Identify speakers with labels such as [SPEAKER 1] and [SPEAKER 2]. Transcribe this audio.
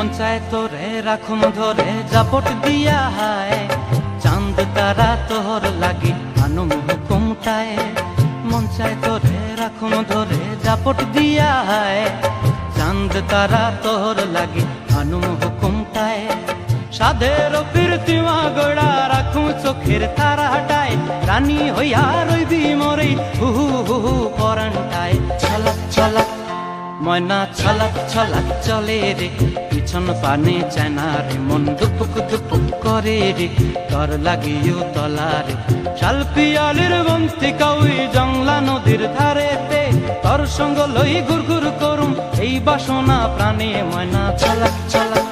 [SPEAKER 1] মন চায় তোরে রাখুন ধরে জাপট দিয়া হায়, চাঁদ তারা তোর লাগি আনুম হুকুমটায়। মন চায় তোরে রাখুন ধরে জাপট দিয়া হায়, চাঁদ তারা তোর লাগি আনুম হুকুমটায়। সাধের কীর্তিমা গোড়া রাখুন চোখের তারা হাটায়, রানী হইয়া রইবি মরে হুহু হুহু পরান্টায়। ছলাক ছলাক ময়না ছলাক ছলাক চলে রে, পিছন পানে চায় না রে, মন দুপুক দুপুক করে রে, তর লাগিও তলারে। শাল পিয়ালির বন্তি কাউই জংলা নদীর ধারেতে, তর সঙ্গ লই ঘুর ঘুর করুম এই বাসনা প্রাণে। ময়না ছলাক ছলাক